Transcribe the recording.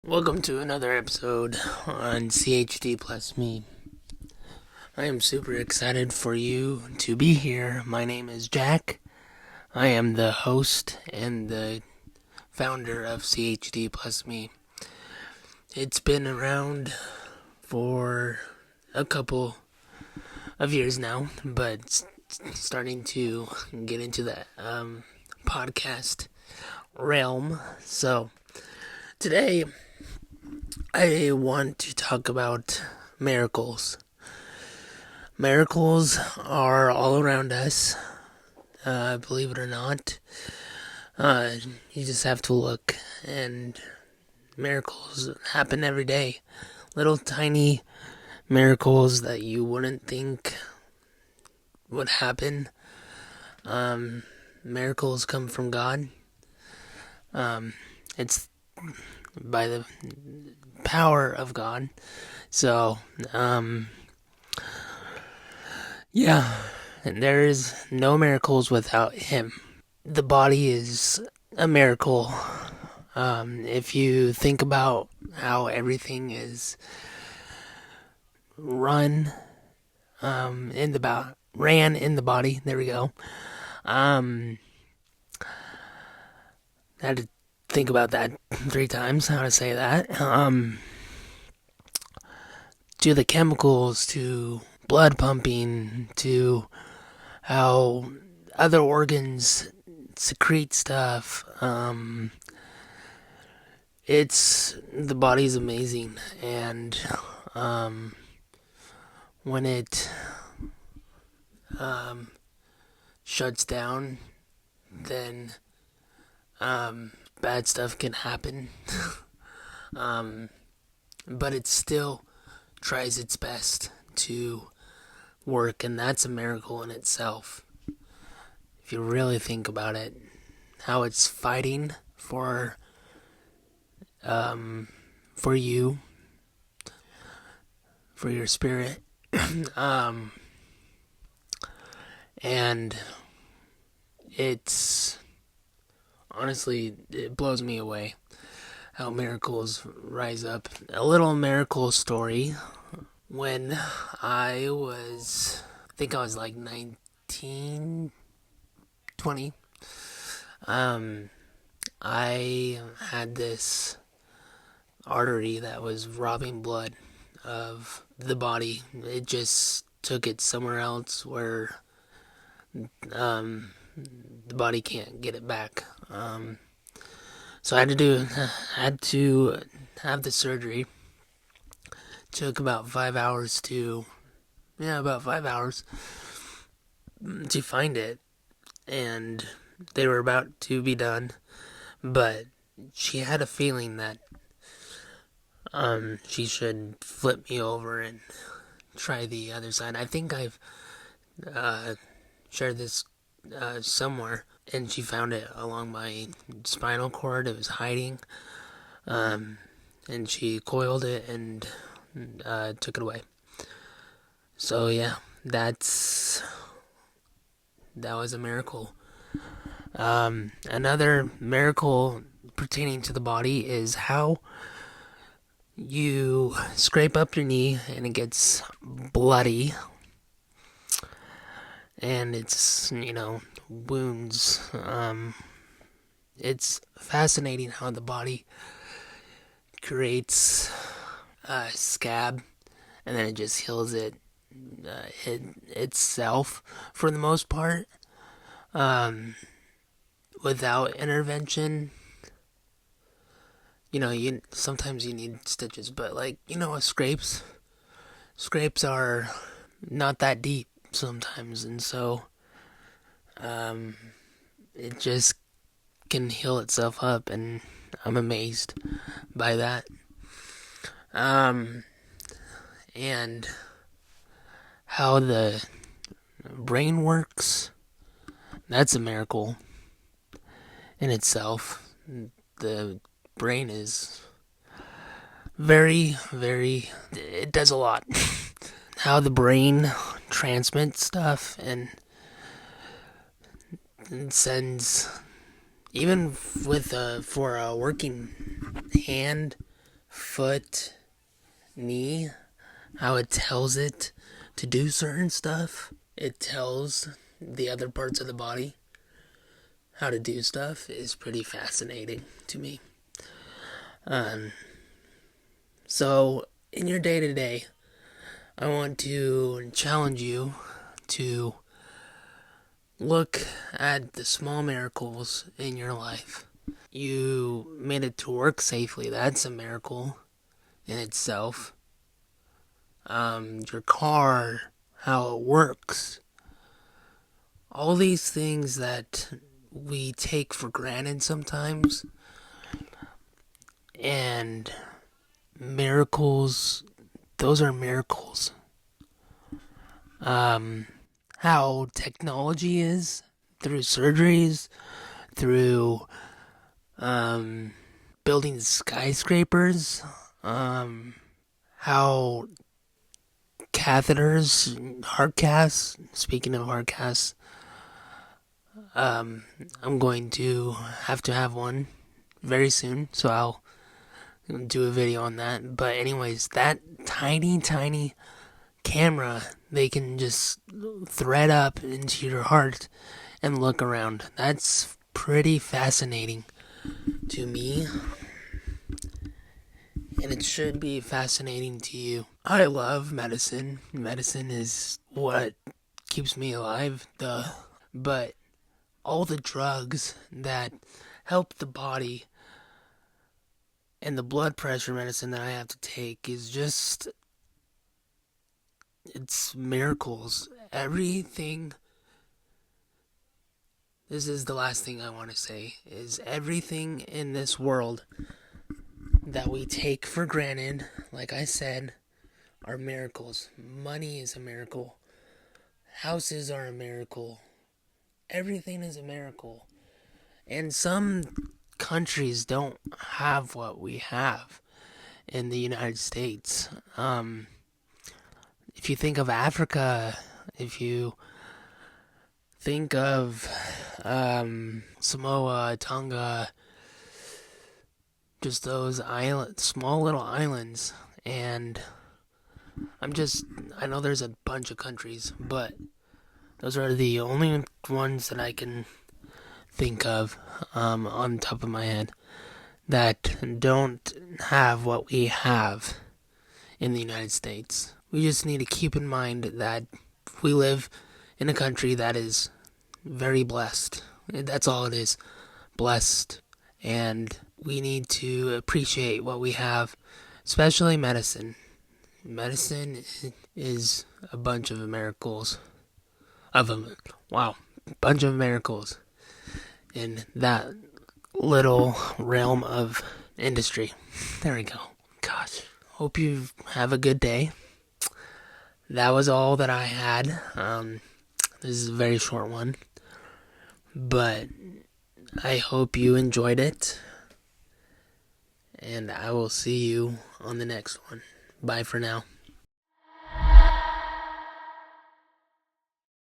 Welcome to another episode on Chd+Me. I am super excited for you to be here. My name is Jack. I am the host and the founder of Chd+Me. It's been around for a couple of years now, but starting to get into the podcast realm. So today I want to talk about miracles. Miracles are all around us, believe it or not. You just have to look, and miracles happen every day. Little tiny miracles that you wouldn't think would happen. Miracles come from God. It's by the power of God. So, yeah, there is no miracles without Him. The body is a miracle. If you think about how everything is ran in the body. There we go. I had to think about that 3 times, how to say that. To the chemicals, to blood pumping, to how other organs secrete stuff. The body's amazing, and when it shuts down, then bad stuff can happen. But it still tries its best to work, and that's a miracle in itself. If you really think about it, how it's fighting for you, for your spirit, and it's honestly, it blows me away how miracles rise up. A little miracle story. When I think I was like 19, 20, I had this artery that was robbing blood of the body. It just took it somewhere else where the body can't get it back. So I had to have the surgery. Took about 5 hours to find it, and they were about to be done, but she had a feeling that she should flip me over and try the other side. I think I've shared this somewhere, and she found it along my spinal cord. It was hiding, and she coiled it and took it away. So yeah, that was a miracle. Another miracle pertaining to the body is how you scrape up your knee and it gets bloody, and it's, wounds. It's fascinating how the body creates a scab and then it just heals itself for the most part, without intervention. Sometimes you need stitches, but scrapes are not that deep sometimes, and so it just can heal itself up, and I'm amazed by that. And how the brain works, that's a miracle in itself. The brain is very, very, it does a lot. How the brain transmits stuff and sends, even for a working hand, foot, knee, how it tells it to do certain stuff. It tells the other parts of the body how to do stuff is pretty fascinating to me. So, in your day to day, I want to challenge you to look at the small miracles in your life. You made it to work safely. That's a miracle in itself. Your car, how it works. All these things that we take for granted sometimes. And miracles, those are miracles. How technology is through surgeries, through building skyscrapers, how catheters, heart casts, speaking of heart casts, I'm going to have one very soon, so I'll do a video on that. But anyways, that tiny camera, they can just thread up into your heart and look around. That's pretty fascinating to me, and it should be fascinating to you. I love medicine. Medicine is what keeps me alive, duh. But all the drugs that help the body and the blood pressure medicine that I have to take is just, it's miracles. Everything, this is the last thing I want to say, is everything in this world that we take for granted, like I said, are miracles. Money is a miracle. Houses are a miracle. Everything is a miracle. And some countries don't have what we have in the United States. If you think of Africa, if you think of Samoa, Tonga, just those small little islands, and I know there's a bunch of countries, but those are the only ones that I can think of on top of my head that don't have what we have in the United States. We just need to keep in mind that we live in a country that is very blessed. That's all it is. Blessed. And we need to appreciate what we have, especially medicine. Medicine is a bunch of miracles. Bunch of miracles in that little realm of industry. There we go. Gosh. Hope you have a good day. That was all that I had. This is a very short one, but I hope you enjoyed it, and I will see you on the next one. Bye for now.